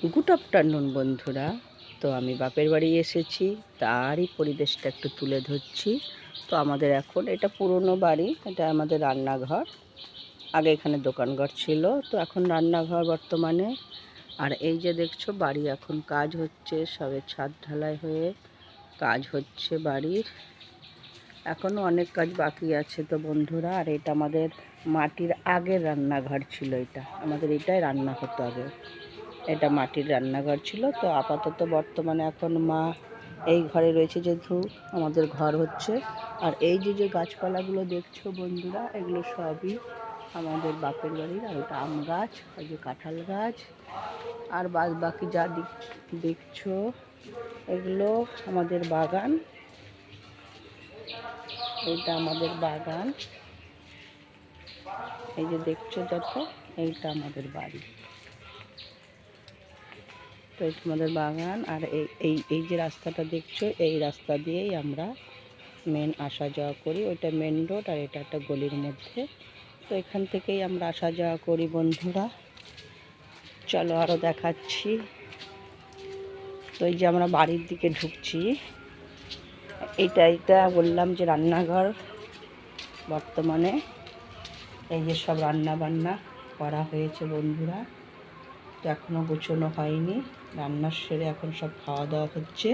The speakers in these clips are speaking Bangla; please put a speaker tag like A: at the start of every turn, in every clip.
A: গুড আফটারনুন বন্ধুরা। তো আমি বাপের বাড়ি এসেছি, তারই পরিবেশটা একটু তুলে ধরছি। তো আমাদের এখন এটা পুরনো বাড়ি, এটা আমাদের রান্নাঘর। আগে এখানে দোকানঘর ছিল, তো এখন রান্নাঘর বর্তমানে। আর এই যে দেখছো, বাড়ি এখন কাজ হচ্ছে, সবে ছাদ ঢালাই হয়ে কাজ হচ্ছে বাড়ির। এখনও অনেক কাজ বাকি আছে তো বন্ধুরা। আর এটা আমাদের মাটির আগের রান্নাঘর ছিল, এটা আমাদের এটাই রান্না হতো আগে। এটা মাটির রান্নাঘর ছিল। তো আপাতত বর্তমানে এখন মা এই ঘরে রয়েছে, যেহেতু আমাদের ঘর হচ্ছে। আর এই যে যে গাছপালাগুলো দেখছো বন্ধুরা, এগুলো সবই আমাদের বাপের বাড়ির। আর এটা আম গাছ, আর যে কাঁঠাল গাছ, আর বাদ বাকি যা দেখছো এগুলো আমাদের বাগান। এইটা আমাদের বাগান, এই যে দেখছো যত, এইটা আমাদের বাড়ি। তো এটা আমাদের বাগান। আর এই এই এই যে রাস্তাটা দেখছো, এই রাস্তা দিয়েই আমরা মেন আসা যাওয়া করি। ওইটা মেন রোড, আর এটা একটা গলির মধ্যে। তো এখান থেকেই আমরা আসা যাওয়া করি বন্ধুরা। চলো আরও দেখাচ্ছি। তো এই যে আমরা বাড়ির দিকে ঢুকছি, এটা বললাম যে রান্নাঘর বর্তমানে। এই যে সব রান্না বান্না করা হয়েছে বন্ধুরা। তো এখনও গোছানো হয়নি, রান্নার সেরে এখন সব খাওয়া দাওয়া হচ্ছে।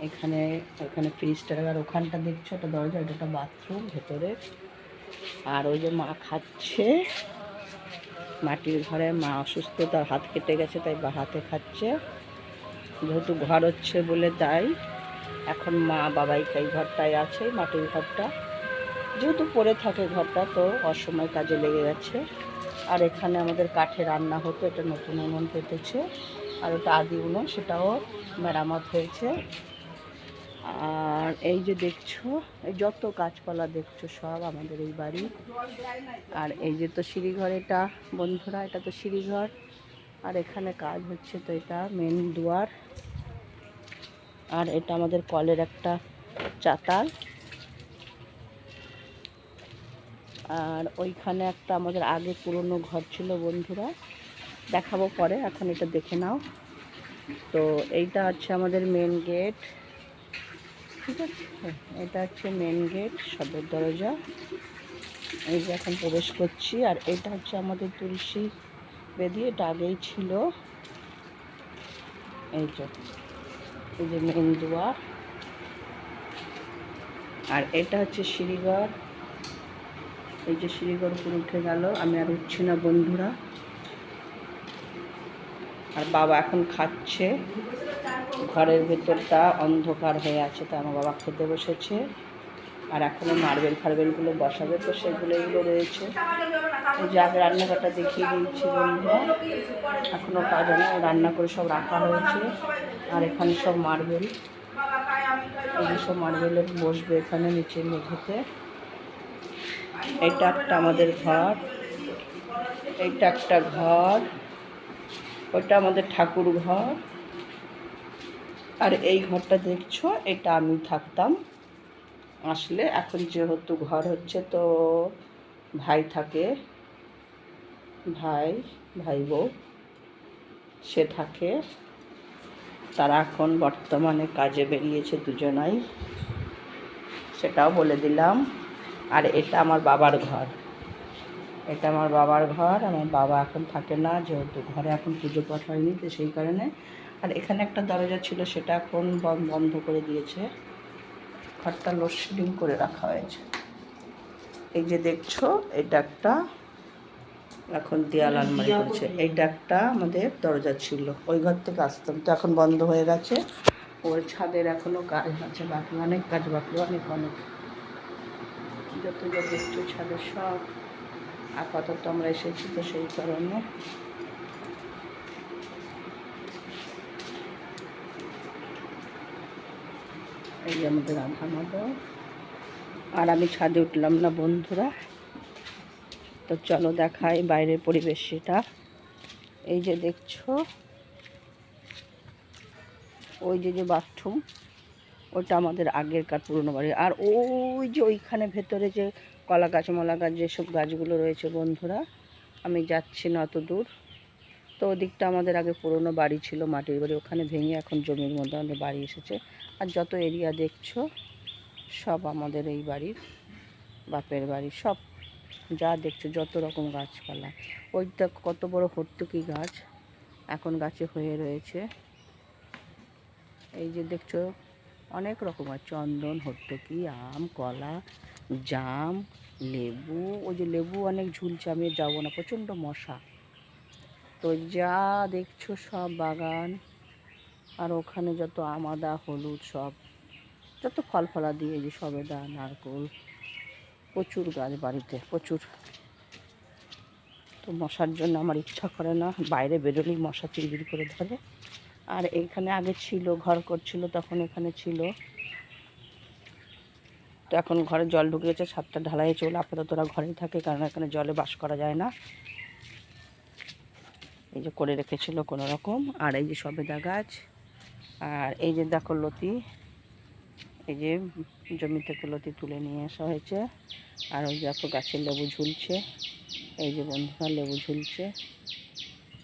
A: এখানে ওখানে ফ্রিজটা, আর ওখানটা দেখছো একটা দরজা, এটা একটা বাথরুম ভেতরে। আর ওই যে মা খাচ্ছে মাটির ঘরে। মা অসুস্থ, তার হাত কেটে গেছে, তাই বা হাতে খাচ্ছে। যেহেতু ঘর হচ্ছে বলে তাই এখন মা বাবাই এই ঘরটায় আছে, মাটির ঘরটা যেহেতু পড়ে থাকে ঘরটা, তো অসময় কাজে লেগে গেছে। আর এখানে আমাদের কাঠে রান্না হতো, এটা নতুন উনুন পেতেছে। আর ওটা আদি উনুন, সেটাও মেরামত হয়েছে। আর এই যে দেখছো, এই যত গাছপালা দেখছো সব আমাদের এই বাড়ি। আর এই যে তো সিঁড়িঘর এটা বন্ধুরা, এটা তো সিঁড়িঘর। আর এখানে কাজ হচ্ছে, তো এটা মেন দুয়ার। আর এটা আমাদের কলের একটা চাতাল। আর ওইখানে একটা আমাদের আগে পুরনো ঘর ছিল বন্ধুরা, দেখাবো পরে, এখন এটা দেখে নাও। তো এইটা হচ্ছে আমাদের মেন গেট, ঠিক আছে। এটা হচ্ছে মেন গেট, সদর দরজা। এই যে এখন প্রবেশ করছি। আর এটা হচ্ছে আমাদের তুলসী বেদি, এটা আগেই ছিল। এই যে মেন দুয়ার। আর এটা হচ্ছে সিঁড়িঘর। এই যে সিঁড়িঘর উপরে উঠে গেল, আমি আর উঠছি না বন্ধুরা। আর বাবা এখন খাচ্ছে, ঘরের ভেতরটা অন্ধকার হয়ে আছে, তো আমার বাবা খেতে বসেছে। আর এখনও মার্বেল ফার্বেলগুলো বসাবে, তো এগুলো রয়েছে। এই যে আগে রান্নাঘরটা দেখিয়ে দিয়েছি বন্ধুরা, এখনও কাজ হয় না, রান্না করে সব রাখা হয়েছে। আর এখানে সব মার্বেল, এই যে সব মার্বেলের বসবে এখানে নিচের মেঝেতে। এটা একটা আমাদের ঘর, এইটা একটা ঘর, ওইটা আমাদের ঠাকুর ঘর। আর এই ঘরটা দেখছো, এটা আমি থাকতাম আসলে। এখন যেহেতু ঘর হচ্ছে, তো ভাই থাকে, ভাই বউ সে থাকে। তারা এখন বর্তমানে কাজে বেরিয়েছে দুজনাই, সেটাও বলে দিলাম। আর এটা আমার বাবার ঘর, এটা আমার বাবার ঘর। আমার বাবা এখন থাকে না, যেহেতু ঘরে এখন পুজো পাঠ হয়নি, তো সেই কারণে। আর এখানে একটা দরজা ছিল, সেটা এখন বন্ধ করে দিয়েছে, ঘরটা লোডশেডিং করে রাখা হয়েছে। এই যে দেখছো, এটা একটা এখন দেয়াল আলমারি করেছে। এইটা একটা আমাদের দরজা ছিল, ওই ঘর থেকে আসতাম, তো এখন বন্ধ হয়ে গেছে। ওর ছাদের এখনও কাজ আছে বাকি, অনেক কাজ বাকি, অনেক যত যা দেখছো ছাদের সব। আপাতত আমরা এসেছি, তো সেই কারণে। এই যে আমাদের রাধা মাধব। আর আমি ছাদে উঠলাম না বন্ধুরা, তো চলো দেখাই বাইরের পরিবেশটা। এই যে দেখছো, ওই যে বাথরুম, ওটা আমাদের আগেরকার পুরনো বাড়ি। আর ওই যে ওইখানে ভেতরে যে কলা গাছ মলা গাছ যেসব গাছগুলো রয়েছে বন্ধুরা, আমি যাচ্ছি না অত দূর, তো ওদিকটা আমাদের আগে পুরনো বাড়ি ছিল, মাটির বাড়ি, ওখানে ভেঙে এখন জমির মধ্যে আমাদের বাড়ি এসেছে। আর যত এরিয়া দেখছো সব আমাদের এই বাড়ির, বাপের বাড়ি। সব যা দেখছো যত রকম গাছপালা, ওইটা কত বড় হর্তুকি গাছ এখন গাছে হয়ে রয়েছে। এই যে দেখছো অনেক রকম আছে, চন্দন, হর্তুকি, আম, কলা, জাম, লেবু। ওই যে লেবু অনেক ঝুলছে, আমি যাবো না, প্রচণ্ড মশা। তো যা দেখছো সব বাগান। আর ওখানে যত আমাদা, হলুদ, সব যত ফল ফলা দিয়ে, যে সবেদা, নারকোল, প্রচুর গাছ বাড়িতে, প্রচুর। তো মশার জন্য আমার ইচ্ছা করে না, বাইরে বেরোলেই মশা চিরবির করে ধরে। আর এইখানে আগে ছিল, ঘর করছিল তখন এখানে ছিল। তো এখন ঘরে জল ঢুকে গেছে, ছাদটা ঢালাই চলে, আপাতত ওরা ঘরেই থাকে, কারণ এখানে জলে বাস করা যায় না। এই যে করে রেখেছিল কোনো রকম। আর এই যে সবেদা গাছ, আর এই যে দেখো লতি, এই যে জমি থেকে লতি তুলে নিয়ে আসা হয়েছে। আর ওই দেখো গাছের লেবু ঝুলছে, এই যে বন্ধুরা লেবু ঝুলছে।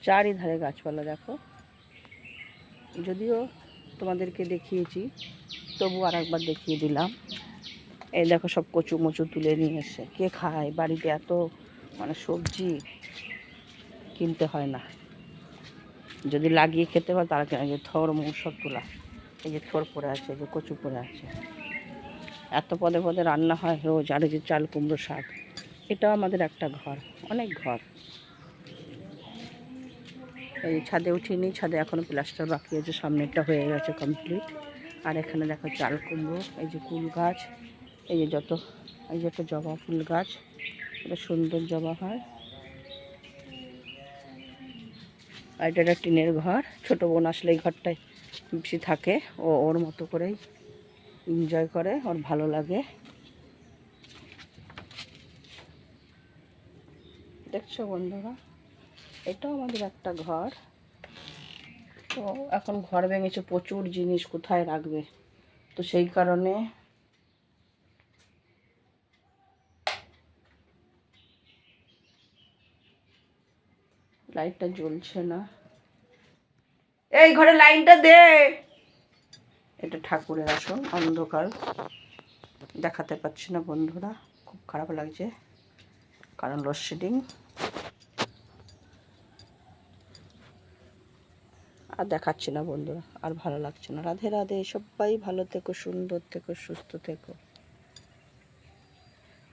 A: চারিধারে গাছপালা দেখো, যদিও তোমাদেরকে দেখিয়েছি তবু আর একবার দেখিয়ে দিলাম। এই দেখো সব কচু মচু তুলে নিয়ে এসে, কে খায় বাড়িতে? এত মানে সবজি কিনতে হয় না, যদি লাগিয়ে খেতে হয় তারা কেন। যে থর মুখ সব তোলা, এই যে থর পড়ে আছে, এই যে কচু পড়ে আছে, এত পদে পদে রান্না হয় রোজ। আর এই যে চাল কুমড়ো শাক, এটাও আমাদের একটা ঘর, অনেক ঘর। এই ছাদে উঠিনি, ছাদে এখনও প্লাস্টার বাকি আছে, সামনেরটা হয়ে গেছে কমপ্লিট। আর এখানে দেখো চাল কুমড়ো, এই যে কুল গাছ, এই যে যত, এই যে একটা জবা ফুল গাছ, এটা সুন্দর জবা হয়। আর এটা একটা টিনের ঘর, ছোটো বোন আসলে এই ঘরটায় বেশি থাকে, ও ওর মতো করেই এনজয় করে, ওর ভালো লাগে। দেখছো বন্ধুরা, এটাও আমাদের একটা ঘর। তো এখন ঘর ভেঙেছে, প্রচুর জিনিস কোথায় রাখবে, তো সেই কারণে লাইটটা জ্বলছে না। এই ঘরে লাইনটা দে। এটা ঠাকুরের আসন, অন্ধকার দেখাতে পাচ্ছি না বন্ধুরা, খুব খারাপ লাগছে কারণ লোডশেডিং। আর দেখাচ্ছি না বন্ধুরা, আর ভালো লাগছে না। রাধে রাধে, সবাই ভালো থেকো, সুন্দর থেকো, সুস্থ থেকো।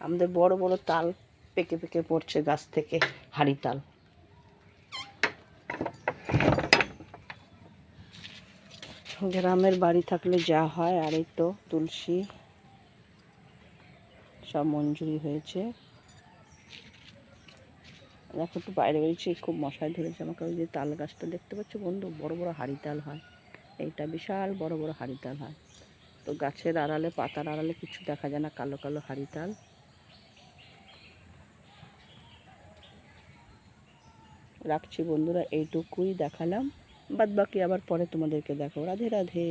A: আমাদের বড় বড় তাল পেকে পেকে পড়ছে গাছ থেকে, হাড়ি তাল। গ্রামের বাড়ি থাকলে যা হয়। আর এই তো তুলসী সব মঞ্জুরি হয়েছে। দেখো একটু বাইরে বেরিয়েছি, খুব মশায় ধরেছে আমাকে। ওই যে তাল গাছটা দেখতে পাচ্ছ বন্ধু, বড় বড় হাড়ি তাল হয়, এইটা বিশাল বড় বড় হাড়ি তাল হয়। তো গাছের আড়ালে, পাতার আড়ালে কিছু দেখা যায় না, কালো কালো হাড়ি তাল। রাখছি বন্ধুরা, এইটুকুই দেখালাম, বাদ বাকি আবার পরে তোমাদেরকে দেখো। রাধে রাধে।